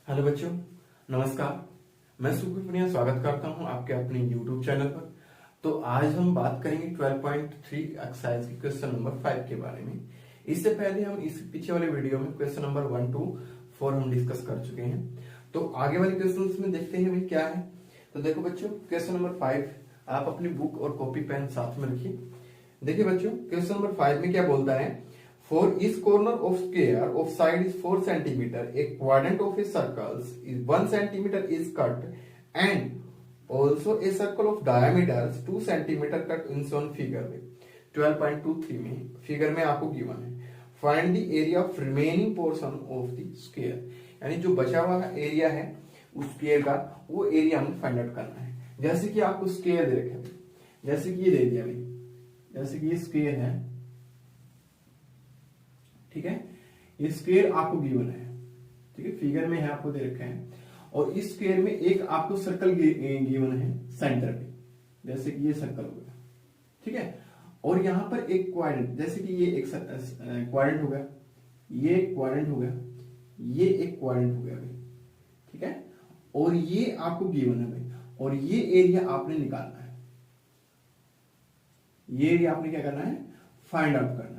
Hello बच्चों, नमस्कार। मैं सुखबीर पुनिया स्वागत करता हूं आपके अपने YouTube चैनल पर। तो आज हम बात करेंगे 12.3 एक्सरसाइज के क्वेश्चन नंबर 5 के बारे में। इससे पहले हम इस पीछे वाले वीडियो में क्वेश्चन नंबर 1 to 4 हम डिस्कस कर चुके हैं। तो आगे वाले क्वेश्चन में देखते हैं भाई क्या है। तो देखो बच्चों, क्वेश्चन नंबर 5 आप अपनी बुक और कॉपी पेन साथ में रखिए। देखिए बच्चों, क्वेश्चन नंबर 5 में क्या बोलता है, For each corner of square of side is 4 centimeter, a quadrant of a circle is 1 centimeter is cut, and also a circle of diameter 2 centimeter cut in shown figure में 12.23 में figure में आपको given है। Find the area of remaining portion of the square, यानी जो बचा हुआ area है उस स्क्वायर का, वो एरिया हमें फाइंड आउट करना है। जैसे कि आपको स्क्वायर दे रखा है, जैसे कि ये दे दिया भाई, जैसे कि ये स्क्वायर है, ठीक है। ये स्क्वायर आपको गिवन है, ठीक है, फिगर में है, आपको दे रखा है। और इस स्क्वायर में एक आपको सर्कल गिवन है सेंटर पे, जैसे कि ये सर्कल हो गया, ठीक है। और यहां पर एक क्वाड्रेंट, जैसे कि ये एक क्वाड्रेंट हो गया, ये क्वाड्रेंट हो गया, ये एक क्वाड्रेंट हो गया भाई, ठीक है। और ये आपको गिवन है भाई, और ये एरिया आपने निकालना है। ये एरिया आपने क्या करना है, फाइंड आउट करना है।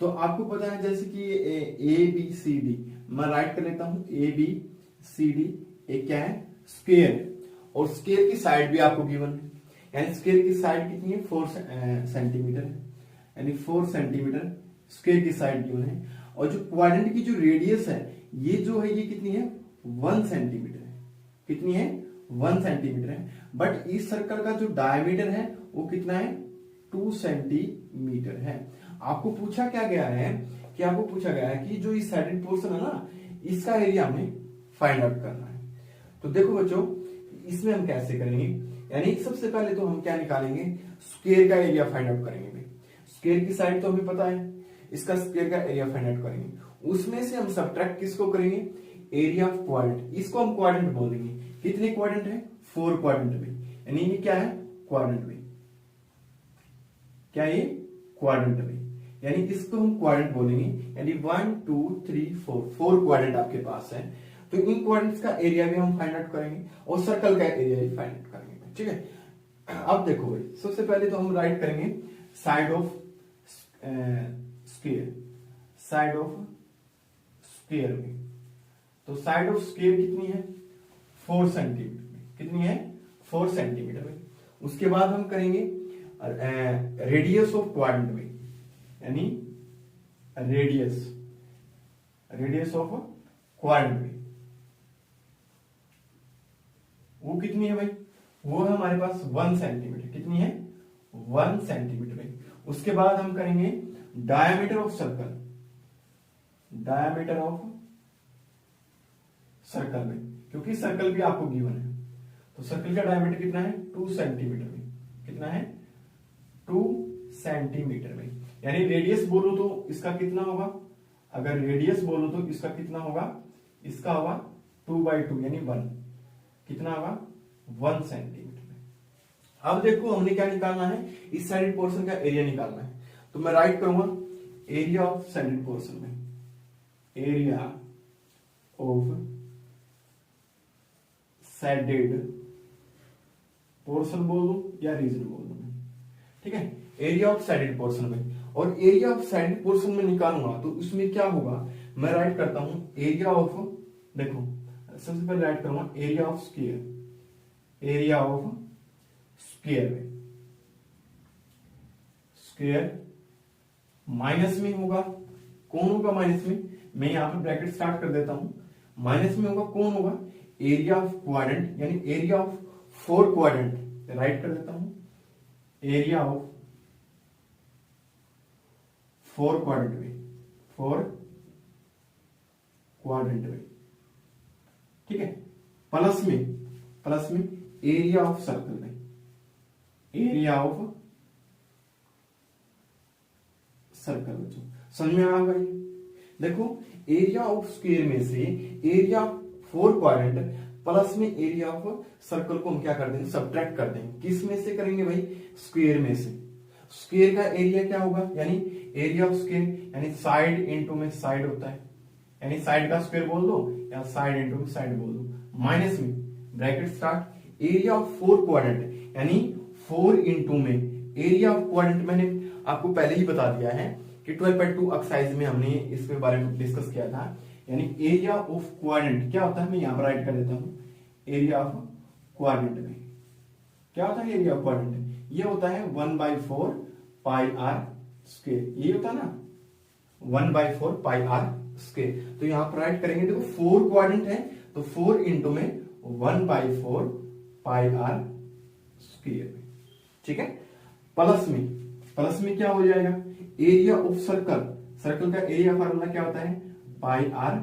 तो आपको पता है जैसे कि ए बी सी डी, मैं राइट कर लेता हूं, ए बी सी डी एक क्या है, स्क्वायर। और स्क्वायर की साइड भी आपको गिवन है, यानी स्क्वायर की साइड कितनी है, 4 सेंटीमीटर है, यानी 4 सेंटीमीटर स्क्वायर की साइड गिवन है। और जो क्वाड्रेंट की जो रेडियस है, ये जो है, ये कितनी है, 1 सेंटीमीटर है। कितनी है, 1 सेंटीमीटर है। बट इस सर्कल का जो डायमीटर है वो कितना है, 2 सेंटीमीटर है। आपको पूछा क्या गया है कि आपको पूछा गया है कि जो इस साइडेड पोर्शन है ना, इसका एरिया हमें फाइंड आउट करना है। तो देखो बच्चों, इसमें हम कैसे करेंगे, यानी सबसे पहले तो हम क्या निकालेंगे, स्क्वायर का एरिया फाइंड आउट करेंगे। स्क्वायर की साइड तो हमें पता है, इसका स्क्वायर का एरिया फाइंड आउट करेंगे। उसमें से हम सब्ट्रैक्ट किसको करेंगे, एरिया ऑफ क्वाड्रेंट। इसको हम क्वाड्रेंट बोलेंगे। कितने क्वाड्रेंट है, 4 क्वाड्रेंट में, यानी ये क्या है, क्वाड्रेंट में, क्या ये क्वाड्रेंट में, यानी इसको हम क्वाड्रेंट बोलेंगे। यानी 1 2 3 4 क्वाड्रेंट आपके पास है। तो इन क्वाड्रेंट्स का एरिया भी हम फाइंड आउट करेंगे और सर्कल का एरिया भी फाइंड आउट करेंगे, ठीक है। अब देखो भाई, सबसे पहले तो हम राइट करेंगे side of square, side of square में। तो साइड ऑफ स्क्वायर कितनी है, 4 सेंटीमीटर में, कितनी है, 4 सेंटीमीटर में। उसके बाद हम करेंगे रेडियस ऑफ क्वाड्रेंट में, यानी रेडियस ऑफ क्वाड्रेंट में वो कितनी है भाई, वो है हमारे पास 1 सेंटीमीटर। कितनी है, 1 सेंटीमीटर में। उसके बाद हम करेंगे diameter of circle, diameter of circle में, क्योंकि सर्कल भी आपको गिवन है। तो सर्कल का डायमीटर कितना है, 2 सेंटीमीटर में। कितना है, 2 सेंटीमीटर में। यानी रेडियस बोलो तो इसका कितना होगा, अगर रेडियस बोलो तो इसका कितना होगा, इसका होगा 2/2 यानी 1। कितना होगा, 1 सेंटीमीटर में। अब देखो हमने क्या निकालना है, इस साइडेड पोर्शन का एरिया निकालना है। तो मैं राइट करूंगा एरिया ऑफ साइडेड पोर्शन में, एरिया ऑफ साइडेड पोर्शन बोल दूं या रीजन बोल दूं, ठीक है। एरिया ऑफ साइडेड पोर्शन में, और एरिया ऑफ साइडेड पोर्शन में निकालूंगा तो उसमें क्या होगा, मैं राइट करता हूं एरिया ऑफ, देखो सबसे पहले राइट करूंगा area of square, area of square में, स्क्वायर माइनस में होगा, कौन होगा माइनस में, मैं यहां पर ब्रैकेट स्टार्ट कर देता हूं। माइनस में होगा, कौन होगा, एरिया ऑफ क्वाड्रेंट, यानी एरिया ऑफ 4 क्वाड्रेंट, राइट कर देता हूं एरिया ऑफ 4 क्वाड्रेंट में, 4 क्वाड्रेंट में, ठीक है। प्लस में एरिया ऑफ सर्कल में, एरिया ऑफ सर्कल में। समझ में आ गई, देखो एरिया ऑफ स्क्वायर में से एरिया 4 क्वाड्रेंट प्लस में एरिया ऑफ सर्कल को हम क्या कर देंगे, सब्ट्रैक्ट कर देंगे। किस में से करेंगे भाई, स्क्वायर में से। स्क्वायर का एरिया क्या होगा, यानी एरिया ऑफ स्क्वायर, यानी साइड इनटू में साइड होता है, यानी साइड का स्क्वायर बोल दो या साइड इंटू साइड बोल दो, माइनस में bracket start area of 4 quadrant, यानी 4 इंटू में एरिया ऑफ क्वाड्रेंट मैंने आपको पहले ही बता दिया है कि 12.2 एक्सरसाइज में हमने इसके बारे में डिस्कस किया था। यानी एरिया ऑफ क्वाड्रेंट क्या होता है, मैं यहां पर राइट कर देता हूं, एरिया ऑफ क्वाड्रेंट में क्या होता है, एरिया ऑफ क्वाड्रेंट ये होता है 1/4 पाई आर स्क्वायर, ये होता है ना 1/4 पाई आर स्क्वायर। तो यहां पर राइट करेंगे, देखो 4 क्वाड्रेंट है तो 4 इंटू में 1/4 पाई आर स्क्वायर, ठीक है। प्लस में क्या हो जाएगा, एरिया ऑफ सर्कल, सर्कल का एरिया फार्मूला क्या होता है, पाई आर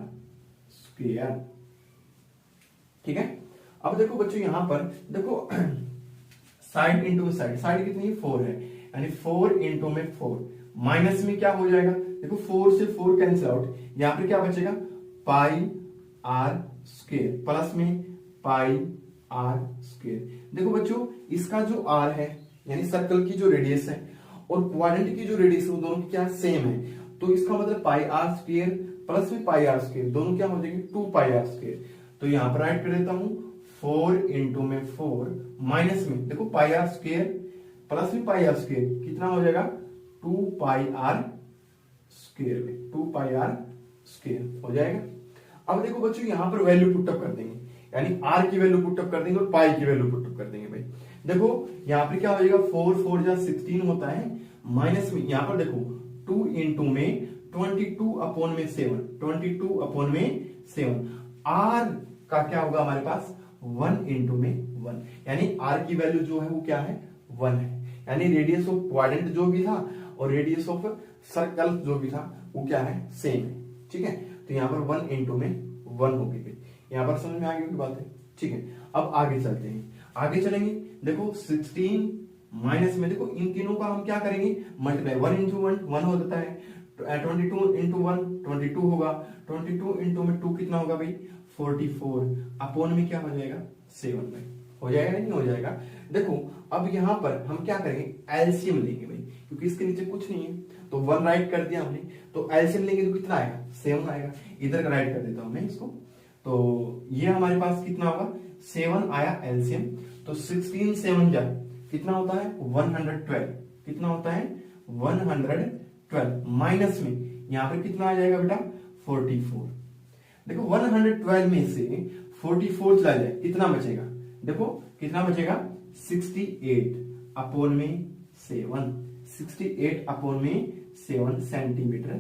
स्क्वायर, ठीक है। अब देखो बच्चों यहां पर देखो साइड इंटू साइड, साइड कितनी 4 है, यानी 4 इंटू में 4, माइनस में क्या हो जाएगा, देखो 4 से 4 कैंसिल आउट, यहां पर क्या बचेगा पाई आर स्क्वायर, प्लस में पाई आर स्क्वायर। देखो बच्चों इसका जो आर है यानी सर्कल की जो रेडियस है और क्वाड्रेंट की जो रेडियस है वो दोनों की क्या सेम है, तो इसका मतलब पाई आर स्क्वायर प्लस में पाई आर स्क्वायर दोनों क्या हो जाएंगे 2 पाई आर स्क्वायर। तो यहां पर राइट कर देता हूं 4 इंटू में 4 माइनस में देखो पाई आर स्क्वायर प्लस में पाई आर स्क्वायर कितना हो जाएगा 2 पाई आर स्क्वायर में 2 पाई आर स्क्वायर हो जाएगा। अब देखो बच्चों यहां पर वैल्यू पुटअप कर देंगे, यानी आर की वैल्यू पुटअप कर देंगे और पाई की वैल्यू पुटअप कर देंगे भाई। देखो यहां पर क्या हो जाएगा 4 4 जा 16 होता है, माइनस में यहां पर देखो 2 इंटू में 22 अपॉन में 7, 22 अपॉन में 7, आर का क्या होगा हमारे पास 1 इंटू में 1, यानी आर की वैल्यू जो है वो क्या है 1 है, यानी रेडियस ऑफ क्वाड्रेंट जो भी था और रेडियस ऑफ सर्कल जो भी था वो क्या है सेम है, ठीक है। तो यहां पर 1 इंटू में 1 होगी भाई, यहां पर समझ में आ गई बात है, ठीक है। अब आगे चलते हैं, आगे चलेंगे देखो 16 माइनस में देखो इन तीनों का हम क्या करेंगे मल्टीप्लाई, 1 इंटू 1 हो जाता है, 22 इंटू 1 22 होगा, 22 इंटू में 2 कितना होगा भाई 44 अपॉन में क्या हो जाएगा 7 भाई, हो जाएगा नहीं हो जाएगा। देखो अब यहां पर हम क्या करेंगे एलसीएम लेंगे भाई, क्योंकि इसके नीचे कुछ नहीं है तो 1 राइट कर दिया हमने, तो एलसीएम लेंगे तो कितना आएगा 7 आएगा, इधर का राइट कर देता हूं मैं इसको, तो ये हमारे पास कितना होगा 7 आया एलसीएम, तो 16 7 जा कितना होता है 112, कितना होता है 112, माइनस में यहां पर कितना आ जाएगा बेटा 44। देखो 112 में से 44 चला जाए कितना बचेगा, देखो कितना बचेगा 68 अपॉन में 7, 68 अपॉन में 7 सेंटीमीटर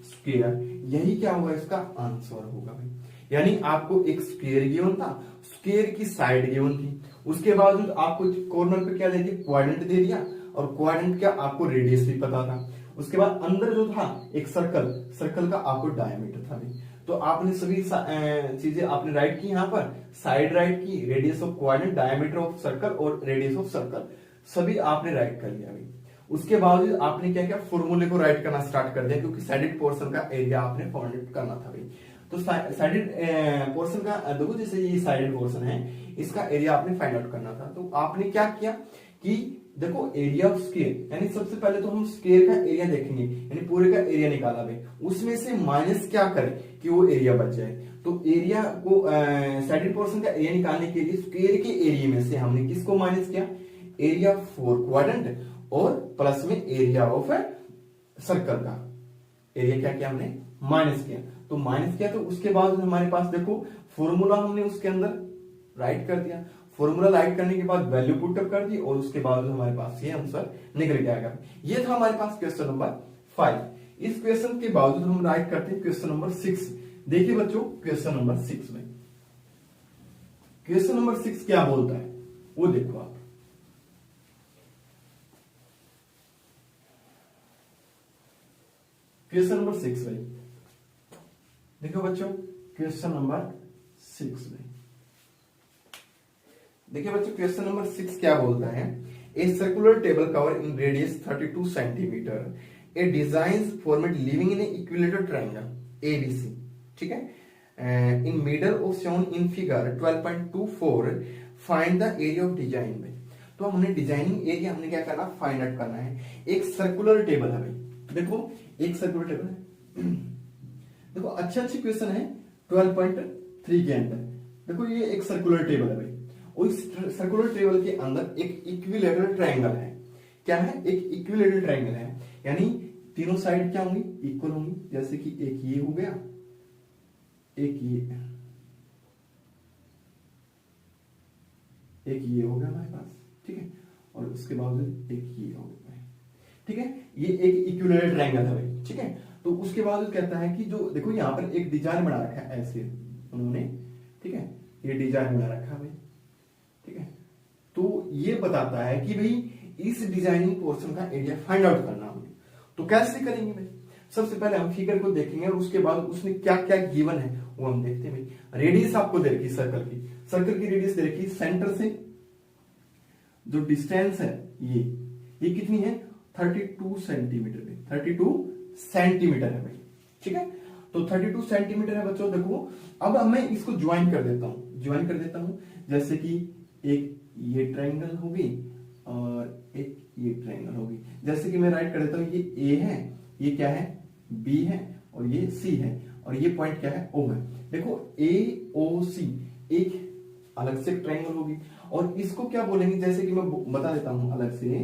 स्क्वायर, यही क्या होगा इसका आंसर होगा भाई। यानी आपको एक स्क्वायर गिवन था, स्क्वायर की साइड गिवन थी, उसके बावजूद आपको कॉर्नर पे क्या दे दिया क्वाड्रेंट दे दिया और क्वाड्रेंट का आपको रेडियस भी पता था, उसके बाद अंदर जो था एक सर्कल, सर्कल का आपको डायमीटर था भाई। तो आपने सभी चीजें आपने राइट की, यहाँ पर साइड राइट की, radius of quadrant, diameter of circle और रेडियस ऑफ सर्कल सभी आपने राइट कर लिया भाई। उसके बावजूद आपने क्या किया फॉर्मूले को राइट करना स्टार्ट कर दिया, क्योंकि साइडेड पोर्शन का एरिया आपने फाइंड करना था भाई। तो साइडेड पोर्शन का देखो जैसे ये साइडेड पोर्शन है इसका एरिया आपने फाइंड आउट करना था, तो आपने क्या किया कि देखो एरिया ऑफ स्क्वायर, यानी सबसे पहले तो हम स्क्वायर का एरिया देखेंगे, यानी पूरे का एरिया निकाला भाई, उसमें से माइनस क्या करें कि वो एरिया बच जाए। तो एरिया को साइडेड पोर्शन का एरिया निकालने के लिए स्क्वायर के एरिया में से हमने किसको माइनस किया, एरिया ऑफ 4 क्वाड्रेंट और प्लस में एरिया ऑफ सर्कल का एरिया क्या किया हमने माइनस किया, तो माइनस किया तो उसके बाद हमारे पास देखो फॉर्मूला हमने उसके अंदर राइट कर दिया, फॉर्मूला राइट करने के बाद वैल्यू पुट अप कर दी और उसके बाद हमारे पास ये आंसर निकल के आएगा। ये था हमारे पास क्वेश्चन नंबर 5। इस क्वेश्चन के बावजूद हम राइट करते हैं क्वेश्चन नंबर 6। देखिए बच्चों क्वेश्चन नंबर 6 में, क्वेश्चन नंबर 6 क्या बोलता है वो देखो आप। क्वेश्चन नंबर 6 भाई देखो बच्चों, क्वेश्चन नंबर 6 में देखिए बच्चों क्वेश्चन नंबर 6 क्या बोलता है, a circular table cover in radius 32 centimetre, A design format living in equilateral triangle ABC, ठीक है, in middle of shown in figure 12.24 find the area of design में। तो हमने डिजाइनिंग एरिया हमने क्या करना फाइंड आउट करना है। एक सर्कुलर टेबल है भाई, देखो एक सर्कुलर टेबल है, देखो अच्छे अच्छे क्वेश्चन है 12.3 के अंदर। देखो ये एक सर्कुलर टेबल है भाई, और इस सर्कुलर टेबल के अंदर एक इक्विलेटरल ट्रायंगल है। क्या है? एक इक्विलेटरल ट्रायंगल है, यानी तीनों साइड क्या होंगी? इक्वल होंगी। जैसे कि एक ये हो गया, एक ये हो गया हमारे पास, ठीक है, और उसके बाद एक ये हो गया, ठीक है। ये एक इक्विलेटरल ट्रायंगल है भाई, ठीक है। तो उसके बाद कहता है कि जो देखो यहाँ पर एक डिजाइन बना रखा है ऐसे उन्होंने, ठीक है, ये डिजाइन बना रखा है भाई, ठीक है। तो ये बताता है कि भाई इस डिजाइनिंग पोर्शन का एरिया फाइंड आउट करना हमें। तो कैसे करेंगे भाई? सबसे पहले हम फिगर को देखेंगे और उसके बाद उसने क्या क्या गिवन है वो हम देखते हैं भाई। रेडियस आपको दे रखी सर्कल की रेडियस दे रखी, सेंटर से जो डिस्टेंस है ये कितनी है? 32 सेंटीमीटर में, 32 सेंटीमीटर है भाई, ठीक है। तो 32 सेंटीमीटर है बच्चों। देखो अब मैं इसको ज्वाइन कर देता हूं, जैसे कि एक ये ट्रायंगल होगी और एक ये ट्रायंगल होगी। जैसे कि मैं राइट कर देता हूं, ये ए है, ये क्या है? बी है, और ये सी है, और ये पॉइंट क्या है? ओ है। देखो ए ओ सी एक अलग से ट्रायंगल होगी, और इसको क्या बोलेंगे? जैसे कि मैं बता देता हूं अलग से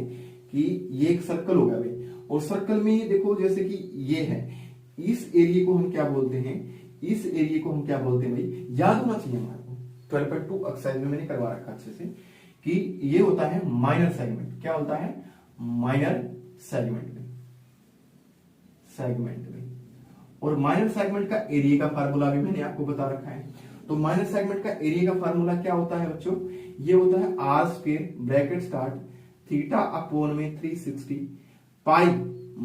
कि ये एक सर्कल होगा भाई, और सर्कल में देखो जैसे कि ये है, इस एरिया को हम क्या बोलते हैं? इस एरिया को हम क्या बोलते हैं भाई? याद होना चाहिए हमारे को, 12.2 एक्सरसाइज में मैंने करवा रखा अच्छे से, कि ये होता है माइनर सेगमेंट। क्या होता है? माइनर सेगमेंट में, और माइनर सेगमेंट का एरिया का फार्मूला भी मैंने आपको बता रखा है। तो माइनर सेगमेंट का एरिया का फार्मूला क्या होता है बच्चों? ये होता है r square bracket start theta upon में 360 पाई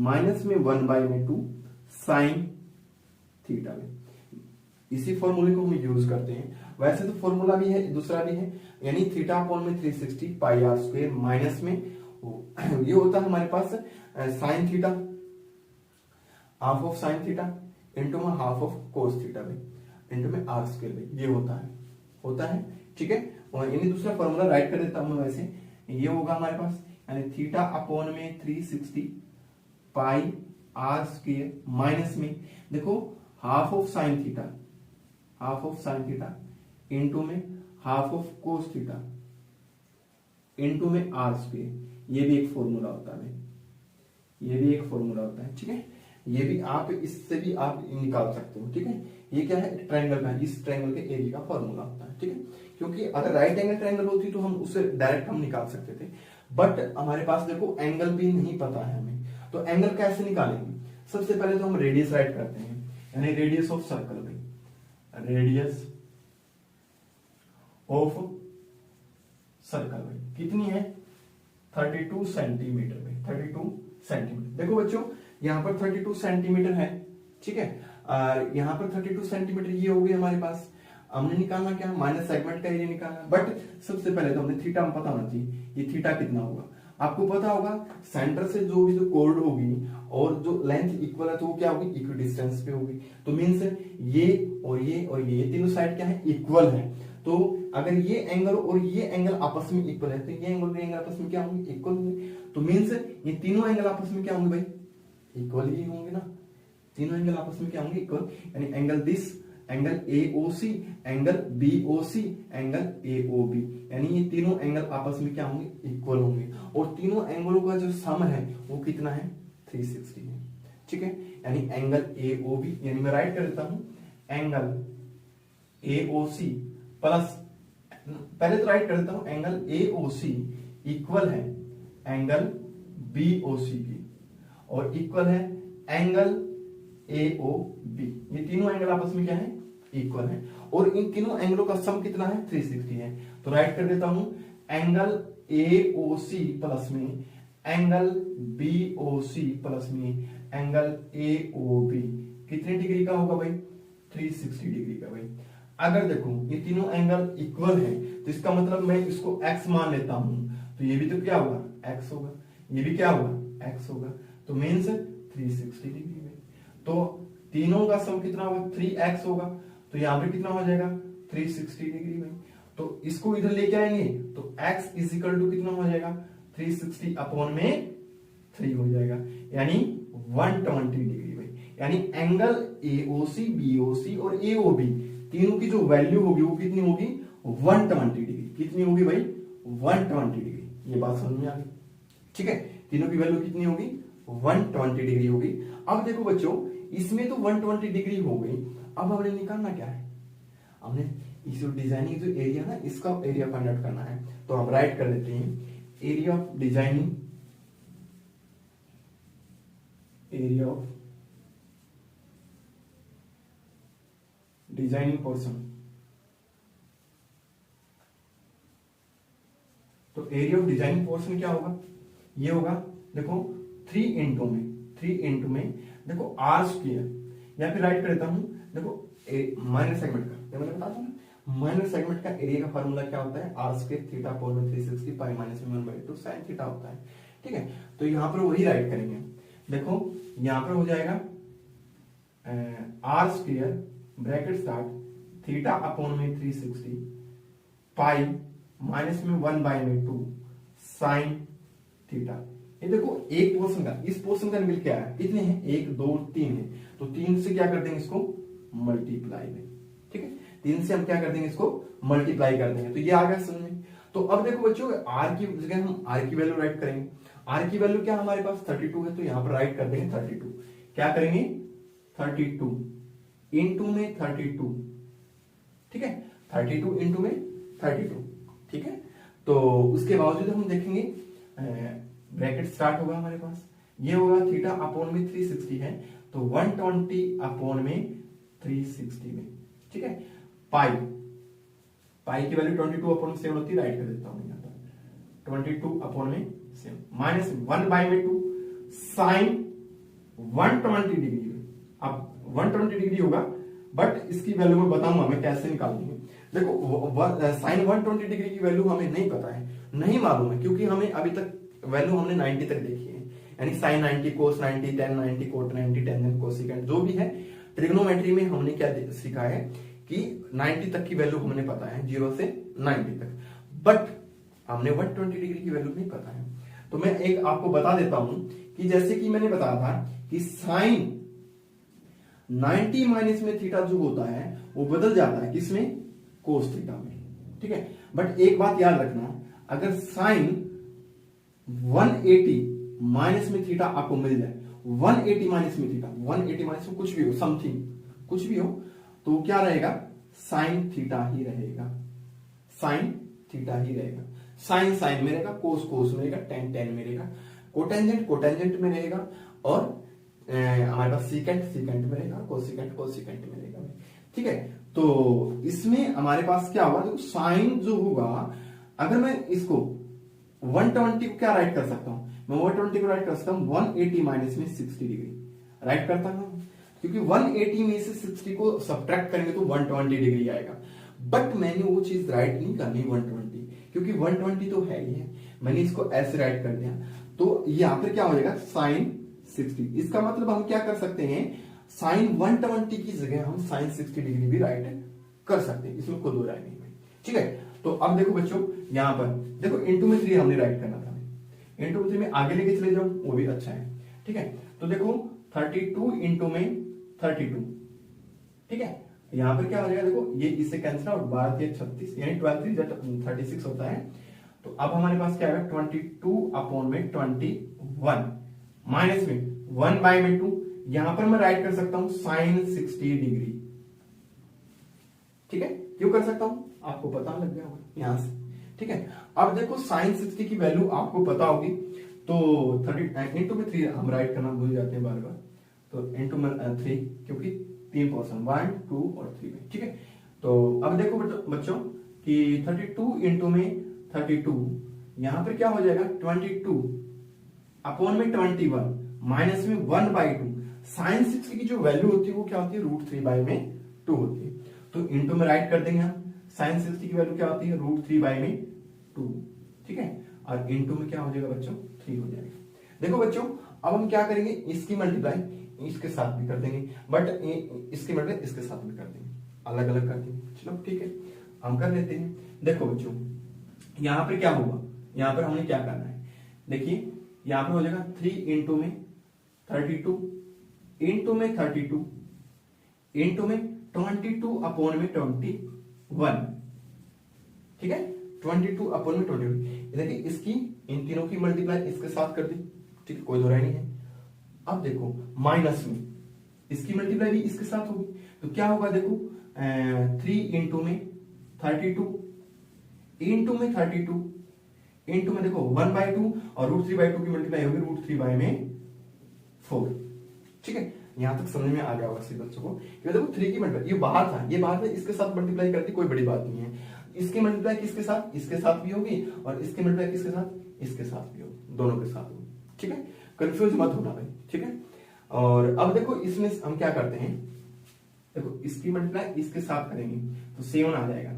माइनस में 1/2 साइन थीटा में। इसी फॉर्मूले को हम यूज करते हैं। वैसे तो फॉर्मूला भी है, दूसरा भी है, यानी थीटा अपॉन में 360 पाई आर स्क्वायर माइनस में ये होता है हमारे पास sine theta, half of sine theta into में हाफ ऑफ कोस थीटा में इंटू में आर स्क्वायर में, ये होता है, ठीक है। यानी दूसरा फॉर्मूला राइट कर देता हूं मैं। वैसे ये होगा हमारे पास, यानी थीटा अपॉन में 360 पाई आर स्क्वायर माइनस में देखो half of sine theta into में half of cos theta into में आर स्क्वायर। ये भी एक फॉर्मूला होता है, ठीक है। ये भी आप इससे भी आप निकाल सकते हो, ठीक है। ये क्या है? ट्रायंगल का, इस ट्रायंगल के एरिया का फॉर्मूला होता है, ठीक है। क्योंकि अगर राइट एंगल ट्रायंगल होती तो हम उससे डायरेक्ट हम निकाल सकते थे, बट हमारे पास देखो एंगल भी नहीं पता है हमें, तो एंगल कैसे निकालेंगे? सबसे पहले तो हम रेडियस राइट करते हैं, यानी रेडियस ऑफ सर्कल भाई, रेडियस ऑफ सर्कल भाई कितनी है? 32 सेंटीमीटर भाई, 32 सेंटीमीटर। देखो बच्चों यहां पर 32 सेंटीमीटर है, ठीक है, और यहां पर 32 सेंटीमीटर ये हो गई हमारे पास। हमने निकालना क्या? माइनस सेगमेंट का एरिया निकालना, बट सबसे पहले तो हमें थीटा में पता होना चाहिए, ये थीटा कितना होगा। आपको पता होगा सेंटर से जो कॉर्ड होगी और जो लेंथ इक्वल है तो वो क्या होगी? इक्वल डिस्टेंस पे होगी। तो मीन्स ये और ये तीनों साइड क्या है? इक्वल है। तो अगर ये एंगल और ये एंगल आपस में इक्वल है तो ये एंगल और ये एंगल आपस में क्या होंगे? इक्वल होंगे। तो मीन्स ये तीनों एंगल आपस में क्या होंगे भाई? इक्वल ही होंगे ना। तीनों एंगल आपस में क्या होंगे? इक्वल। यानी angle this, angle AOC, angle BOC, angle AOB, यानी ये तीनों एंगल आपस में क्या होंगे? इक्वल होंगे। और तीनों एंगलों का जो सम है वो कितना है? 360 है, ठीक है। यानी एंगल AOB, यानी मैं राइट कर देता हूं, एंगल AOC प्लस, पहले तो राइट कर देता हूं, एंगल AOC इक्वल है एंगल BOC की, और इक्वल है एंगल AOB। ये तीनों एंगल आपस में क्या है? इक्वल है। और इन तीनों एंगलों का सम कितना है? 360 है। तो राइट कर देता हूं, एंगल AOC प्लस में एंगल BOC प्लस में एंगल AOB कितने डिग्री का होगा भाई? 360 डिग्री का भाई। अगर देखो ये तीनों एंगल इक्वल है तो इसका मतलब मैं इसको x मान लेता हूं, तो ये भी तो क्या होगा? x होगा, ये भी क्या होगा? x होगा। तो मीन्स 360 डिग्री में, तो तीनों का सम कितना होगा? 3x होगा। तो यहां पे कितना हो जाएगा? 360 डिग्री में। तो इसको इधर लेके आएंगे तो x इज इक्वल टू कितना हो जाएगा? 360 अपॉन में 3 हो जाएगा, यानी 120 डिग्री भाई। यानी एंगल एओसी, बीओसी और एओबी तीनों की जो वैल्यू होगी वो कितनी होगी 120 डिग्री। कितनी होगी भाई 120 डिग्री। ये बात समझ में आ गई, ठीक है। तीनों की वैल्यू कितनी होगी 120 डिग्री होगी। अब देखो बच्चों इसमें तो 120 डिग्री हो गई, अब हमने निकालना क्या है, हमने इस डिजाइनिंग जो एरिया ना इसका एरिया फाइंड आउट करना है। तो हम राइट कर देते हैं area of designing, area of designing portion. तो एरिया ऑफ डिजाइनिंग पोर्शन क्या होगा, ये होगा देखो 3 इंटू में देखो आर स्क्वायर, या फिर राइट कर देता हूं देखो माइनर सेगमेंट का, मैंने बता दूं माइनर सेगमेंट का एरिया का फार्मूला क्या होता है आर स्क्वायर थीटा अपोन में 360 पाई माइनस में 1/2 sin थीटा होता है, ठीक है। तो यहां पर वही राइट करेंगे, देखो यहां पर हो जाएगा r square bracket start theta upon में 360 पाई माइनस में 1/2 sin थीटा। ये देखो एक पोर्शन का इस पोर्शन का मिल क्या है, कितने हैं 1 2 3 है, तो 3 से क्या कर देंगे इसको मल्टीप्लाई में, ठीक है। 3 से हम क्या कर देंगे इसको मल्टीप्लाई कर देंगे, तो ये आ गया समझ में। तो अब देखो बच्चों आर की जगह हम आर की वैल्यू राइट करेंगे। आर की वैल्यू क्या हमारे पास 32 है, तो यहां पर राइट कर देंगे 32। क्या करेंगे 32 इंटू में 32, ठीक है 32 इंटू में 32, ठीक है। तो उसके बावजूद हम देखेंगे ब्रैकेट स्टार्ट होगा हमारे पास, ये होगा थीटा अपोन में 360 है, तो 120 अपोन में 360 में, ठीक है। पाई की वैल्यू 22 अपोन 7 होती है, राइट कर देता हूं यहां पर 22 अपोन में 7 माइनस 1/2 साइन 120 डिग्री। अब 120 डिग्री होगा, बट इसकी वैल्यू मैं बताऊंगा मैं कैसे निकालूंगी। देखो साइन 120 डिग्री की वैल्यू हमें नहीं पता है, नहीं मालूम है, क्योंकि हमें अभी तक वैल्यू हमने 90 तक देखी है, यानी साइन 90 कोस 90 टेन 90 कोट 90 टेन कोसिकेंट जो भी है। ट्रिग्नोमेट्री में हमने क्या सीखा है कि 90 तक की वैल्यू हमने पता है 0 से 90 तक, बट हमने 120 डिग्री की वैल्यू नहीं पता है। तो मैं एक आपको बता देता हूं कि जैसे कि मैंने बताया था कि साइन 90 माइनस में थीटा जो होता है वो बदल जाता है किसमें कोस थीटा में, ठीक है। बट एक बात याद रखना, अगर साइन 180 माइनस में थीटा आपको मिल जाए, 180 माइनस में थीटा, 180 माइनस में कुछ भी हो समथिंग कुछ भी हो, तो क्या रहेगा साइन थीटा ही रहेगा, साइन थीटा ही रहेगा। साइन साइन में रहेगा, कोस कोस में रहेगा, टेन टेन में रहेगा, कोटेंजेंट कोटेंजेंट में रहेगा, और हमारे पास सीकेंट सीकेंट में रहेगा, कोसिकेंट कोसिकेंट में रहेगा, ठीक है। तो इसमें हमारे पास क्या होगा, देखो साइन जो होगा, अगर मैं इसको 120 को क्या राइट कर सकता हूं, मैं 120 को राइट कर सकता हूं 180 माइनस में 60 डिग्री राइट करता हूं, क्योंकि 180 में से 60 को सब्ट्रैक्ट करेंगे तो 120 डिग्री आएगा। बट मैंने वो चीज राइट नहीं करनी 120, क्योंकि 120 तो है ही है, मैंने इसको ऐसे राइट कर दिया, तो यहां पर क्या हो जाएगा साइन 60। इसका मतलब हम क्या कर सकते हैं, साइन 120 की जगह हम साइन 60 डिग्री भी राइट कर सकते हैं, इसमें कोई दो राय नहीं है, ठीक है। तो अब देखो बच्चों यहां पर देखो इंटू में 3 हमने राइट करना था, इंटू में 3 में आगे लेके चले जाओ वो भी अच्छा है, ठीक है। तो देखो 32 इंटू में 32, ठीक है। यहां पर क्या हो जाएगा, देखो ये इससे कैंसिल आउट, 12 36 यानी 12 36 होता है। तो अब हमारे पास क्या है 22 अपॉन में 21 माइनस में 1/2, यहां पर मैं राइट कर सकता हूं साइन 60 डिग्री, ठीक है। क्यों कर सकता हूं, आपको पता लग गया होगा यहां से, ठीक है। अब देखो साइन 60 की वैल्यू आपको पता होगी, तो 30 इंटू में 3 हम राइट करना भूल जाते हैं बार बार, तो इंटू में 3, क्योंकि 3 पोर्शन 1 2 और 3 में, ठीक है। तो अब देखो बच्चों कि 32 इंटू में 32, यहां पर क्या हो जाएगा 22 अपॉन में 21 माइनस में 1/2, साइन 60 की जो वैल्यू होती है वो क्या होती है √3/2 होती है, तो इंटू में राइट कर देंगे हम, साइन 60 की वैल्यू क्या होती है √3/2, ठीक है। और इंटू में क्या हो जाएगा बच्चों 3 हो जाएगा। देखो बच्चों अब हम क्या करेंगे, इसकी मल्टीप्लाई इसके साथ भी कर देंगे, बट इसकी मल्टीप्लाई इसके साथ भी कर देंगे, अलग अलग कर देंगे, चलो ठीक है हम कर लेते हैं। देखो बच्चों यहां पर क्या होगा, यहां पर हमने क्या करना है, देखिए यहां पर हो जाएगा 3 इंटू में 32 इंटू में 32 इंटू में 22 अपॉन में 21, ठीक है, 22 अपॉन में 21। देखिए इसकी इन तीनों की मल्टीप्लाई इसके साथ कर दी, ठीक है, कोई दो राय नहीं है। अब देखो माइनस में इसकी मल्टीप्लाई भी इसके साथ होगी, तो क्या होगा देखो 3 इंटू में 32 इंटू में 32 इंटू में देखो 1/2 और √3/2 की मल्टीप्लाई होगी √3 में 4, ठीक है। यहां तक समझ में आ गया होगा सभी बच्चों को कि देखो 3 की मल्टीप्लाई ये बाहर था, ये बाहर था, इसके साथ मल्टीप्लाई करती कोई बड़ी बात नहीं है। इसकी मल्टीप्लाई किसके साथ, इसके साथ भी होगी और इसकी मल्टीप्लाई किसके साथ, इसके साथ भी होगी, दोनों के साथ होगी, ठीक है। कंफ्यूज मत होना भाई, ठीक है। और अब देखो इसमें हम क्या करते हैं, देखो इसकी मल्टीप्लाई इसके साथ करेंगे तो 7 आ जाएगा।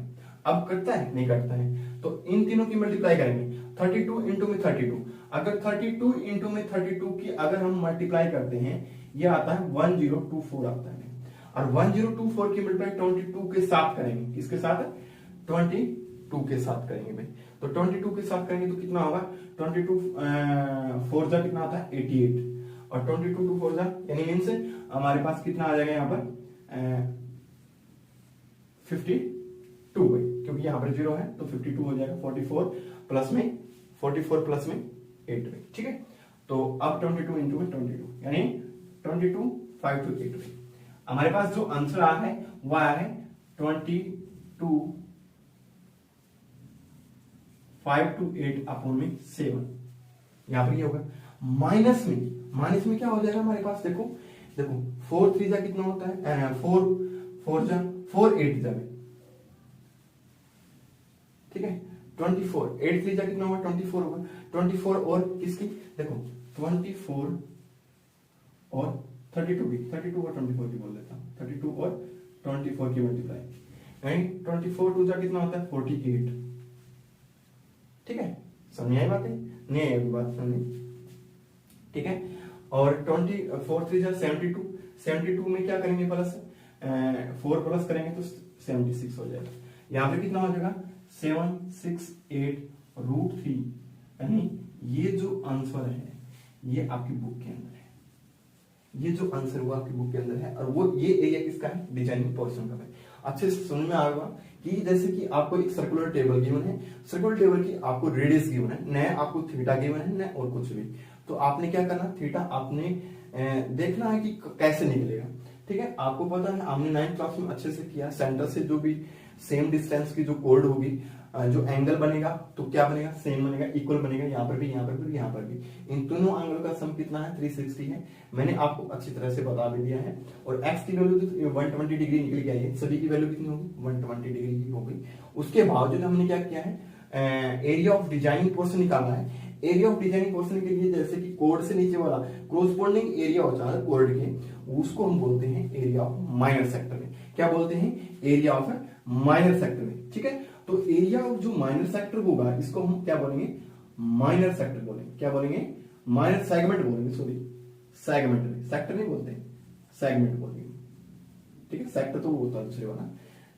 अब करता है, नहीं करता है, तो इन तीनों की मल्टीप्लाई करेंगे 32 इंटू में 32। अगर 32 इंटू में 32 की अगर हम मल्टीप्लाई करते हैं, ये आता है 1024 आता है, और 1024 की मल्टीप्लाई 22 के साथ करेंगे, किसके साथ, 22 के साथ करेंगे भाई। तो 22 के साथ करेंगे तो कितना होगा, 22 4 जा कितना आता है 88, और 22 2 4 जा यानी मीन्स हमारे पास कितना आ जाएगा यहाँ पर 52 भाई, क्योंकि यहाँ पर 0 है तो 52 हो जाएगा। 44 प्लस में 8 भाई, ठीक है। तो अब 22 इंटू में 22 यानी 22 5 to 8 भाई। हमारे पास जो आंसर आया है वो आया है 22 5 to 8 अपॉन में 7। यहां पर ये होगा माइनस में क्या हो जाएगा हमारे पास, देखो 4 3 जा कितना होता है 4 जा 4 8 जा, ठीक है। 24 8 3 जा कितना होगा 24 होगा, 24 और किसकी, देखो 24 और 32 की, 32 और 24 की बोल देता हूं, 32 और 24 की मल्टीप्लाई यानी 24 2 जा कितना होता है 48, ठीक है। समझ आई बात है, नहीं आई बात समझ, ठीक है। और 24 3 जा 72, 72 में क्या करेंगे प्लस 4 प्लस करेंगे तो 76 हो जाएगा। यहां पे कितना हो जाएगा 768 √3, यानी ये जो आंसर है ये आपकी बुक के अंदर है, ये जो आंसर हुआ आपकी बुक के अंदर है, और वो ये एरिया किसका है, डिजाइनिंग पोर्शन का है। अच्छे से समझ में आएगा कि जैसे कि आपको एक सर्कुलर टेबल गिवन है, सर्कुलर टेबल की आपको रेडियस गिवन है, न आपको थीटा गिवन है, न और कुछ भी। तो आपने क्या करना, थीटा आपने देखना है कि कैसे निकलेगा, ठीक है। आपको पता है हमने 9th क्लास में अच्छे से किया, सेंटर से जो भी सेम डिस्टेंस की जो कोड होगी, जो एंगल बनेगा तो क्या बनेगा, सेम बनेगा, इक्वल बनेगा, यहाँ पर भी, यहाँ पर भी, यहाँ पर भी। इन दोनों एंगल का सम कितना है 360 है, मैंने आपको अच्छी तरह से बता भी दिया है। और x की वैल्यू तो 120 डिग्री निकल के आई है, सभी की वैल्यू कितनी होगी 120 डिग्री की होगी। उसके बावजूद हमने क्या किया है, एरिया ऑफ डिजाइनिंग पोर्शन निकालना है। एरिया ऑफ डिजाइनिंग पोर्शन के लिए जैसे कि कोड से नीचे वाला कोरस्पोंडिंग एरिया होता है कोड के, उसको हम बोलते हैं एरिया ऑफ माइनर सेक्टर में। क्या बोलते हैं, एरिया ऑफ माइनर सेक्टर में, ठीक है। तो एरिया ऑफ जो माइनर सेक्टर होगा इसको हम क्या बोलेंगे, माइनर सेक्टर बोलेंगे। क्या बोलेंगे, माइनर सेगमेंट बोलेंगे, सॉरी सेगमेंट में, सेक्टर नहीं बोलते, सेगमेंट बोलेंगे, ठीक है। सेक्टर तो वो होता है दूसरे वाला,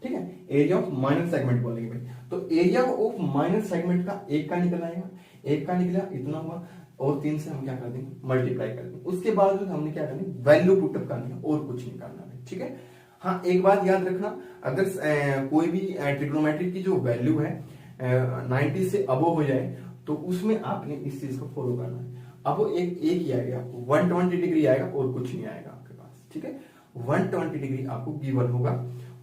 ठीक है। एरिया ऑफ माइनर सेगमेंट बोलेंगे भाई। तो एरिया ऑफ माइनर सेगमेंट का एक का निकल आएगा, एक का निकला इतना हुआ, और 3 से हम क्या कर देंगे मल्टीप्लाई कर देंगे। उसके बाद हमने क्या करनी, वैल्यू पुटअप करनी है और कुछ नहीं करना है, ठीक है। हाँ एक बात याद रखना, अगर कोई भी ट्रिग्नोमेट्री की जो वैल्यू है 90 से अबव हो जाए तो उसमें आपने इस चीज को फॉलो करना है। अब वो एक ही आएगा आपको, 120 डिग्री आएगा और कुछ नहीं आएगा आपके पास, ठीक है। 120 डिग्री आपको गिवन होगा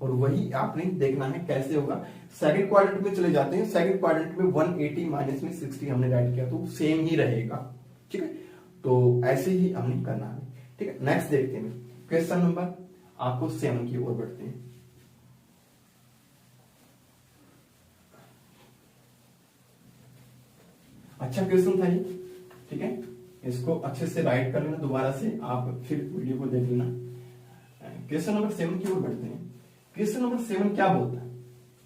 और वही आपने देखना है कैसे होगा। सेकंड क्वाड्रेंट में चले जाते हैं, सेकंड क्वाड्रेंट में 180 माइनस में 60 हमने राइट किया तो सेम ही रहेगा, ठीक है। तो ऐसे ही हमने करना है, ठीक है। नेक्स्ट देखते हैं क्वेश्चन नंबर आपको 7 की ओर बढ़ते हैं। अच्छा क्वेश्चन था ये, ठीक है। इसको अच्छे से राइट कर लेना, दोबारा से आप फिर वीडियो को देख लेना। क्वेश्चन नंबर 7 की ओर बढ़ते हैं। क्वेश्चन नंबर 7 क्या बोलता है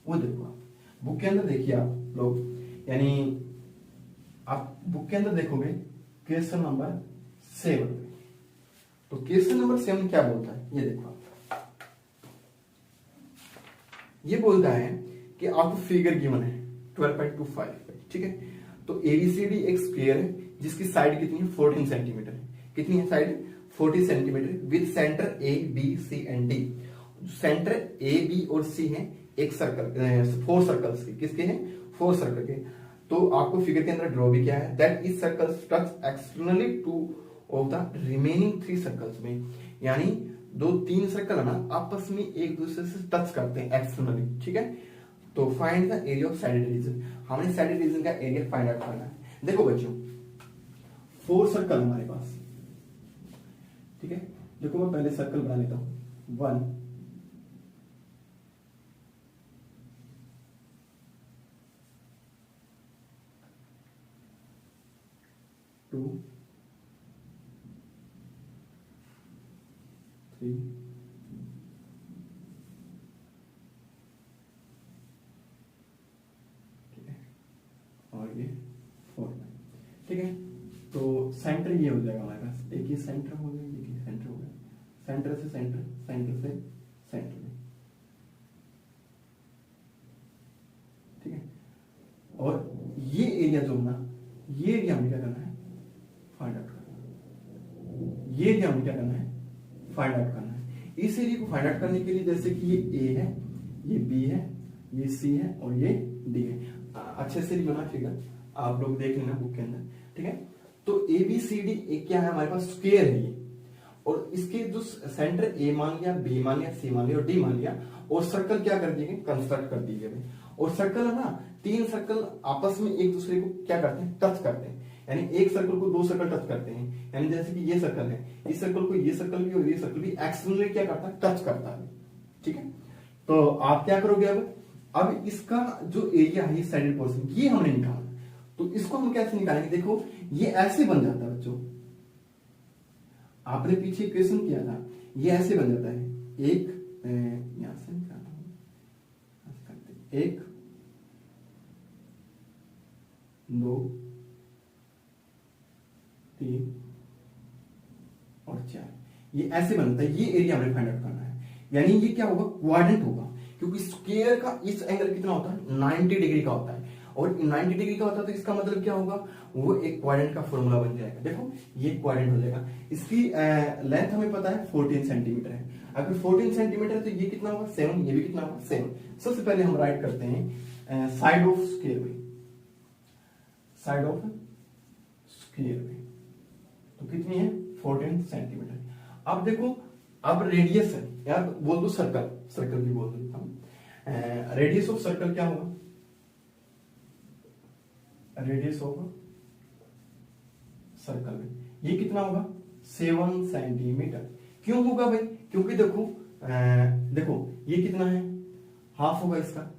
वो देखो, आप बुक के अंदर देखिए आप लोग, यानी आप बुक के अंदर देखोगे क्वेश्चन नंबर 7। तो क्वेश्चन नंबर 7 क्या बोलता है ये देखो, ये बोलता है कि आपको फिगर गिवन है 12.25, ठीक है। तो एबीसीडी एक स्क्वायर है जिसकी साइड कितनी है 14 सेंटीमीटर है। कितनी है side 40 centimetre with centre A B C and D. Centre A B और सी है एक सर्कल, 4 सर्कल्स के, किसके हैं? 4 सर्कल के। तो आपको फिगर के अंदर ड्रॉ भी किया है that is circles touch externally two of the remaining 3 circles में, यानी दो 3 सर्कल है ना आपस में एक दूसरे से टच करते हैं एक्सटर्नली, ठीक है। तो find the area of shaded region, हमें साइडेड रीजन का एरिया फाइंड आउट करना है। देखो बच्चों 4 सर्कल हमारे पास, ठीक है। देखो मैं पहले सर्कल बना लेता हूं, 1 2 3 और ये 4, ठीक है। तो सेंटर ये हो जाएगा हमारे पास, एक ये सेंटर हो गया, ये सेंटर हो गया, सेंटर से सेंटर, सेंटर से सेंटर में, ठीक है। और ये एरिया जो ना, ये एरिया हमें क्या करना है? फाइंड आउट करना है। ये एरिया हमें क्या करना है? फाइंड आउट करना है। इस एरिया को फाइंड आउट करने के लिए जैसे कि ये ए है, ये बी है, ये सी है और ये डी है। अच्छे से नहीं बना फिगर, आप लोग देख लेना बुक के अंदर, ठीक है। तो ए बी सी डी एक क्या है हमारे पास? स्क्वायर है ये, और इसके जो सेंटर ए मान लिया, बी मान लिया, सी मान लिया और डी मान लिया, और सर्कल क्या कर दिए? कंस्ट्रक्ट कर दिए गए। और सर्कल है ना, 3 सर्कल आपस में एक दूसरे को क्या करते हैं? टच करते हैं, यानी एक सर्कल को 2 सर्कल टच करते हैं, यानी जैसे कि ये सर्कल है, इस सर्कल को ये सर्कल भी और ये सर्कल भी एक्सटर्नली क्या करता है? टच करता है, ठीक है। तो आप क्या करोगे अब इसका जो एरिया है साइडेड पोर्शन, ये हमने निकाला। तो इसको हम कैसे निकालेंगे? देखो ये ऐसे बन जाता है बच्चों, आपने पीछे इक्वेशन किया था, ये ऐसे बन जाता है, एक यहां से निकालना हूं, 1 2 3 और 4, ये ऐसे बनता है। ये एरिया हमें फाइंड आउट करना है, यानी ये क्या होगा? क्वाड्रेंट होगा, क्योंकि स्क्वायर का इस एंगल कितना होता है? 90 डिग्री का होता है, और 90 डिग्री का होता है तो इसका मतलब क्या होगा? वो एक क्वाड्रेंट का फॉर्मूला बन जाएगा। देखो ये क्वाड्रेंट हो जाएगा। इसकी लेंथ हमें पता है 14 सेंटीमीटर है। अगर 14 सेंटीमीटर है तो ये कितना होगा? 7। ये भी कितना होगा? 7। सबसे पहले हम राइट करते हैं साइड ऑफ स्क्वायर में, साइड ऑफ स्क्वायर में तो कितनी है? 14 सेंटीमीटर। अब देखो, अब रेडियस है यार, बोल दो सर्कल, सर्कल भी बोल देता हूं। रेडियस ऑफ सर्कल क्या होगा? रेडियस ऑफ सर्कल में ये कितना होगा? 7 सेंटीमीटर। क्यों होगा भाई? क्योंकि देखो देखो ये कितना है? हाफ होगा इसका,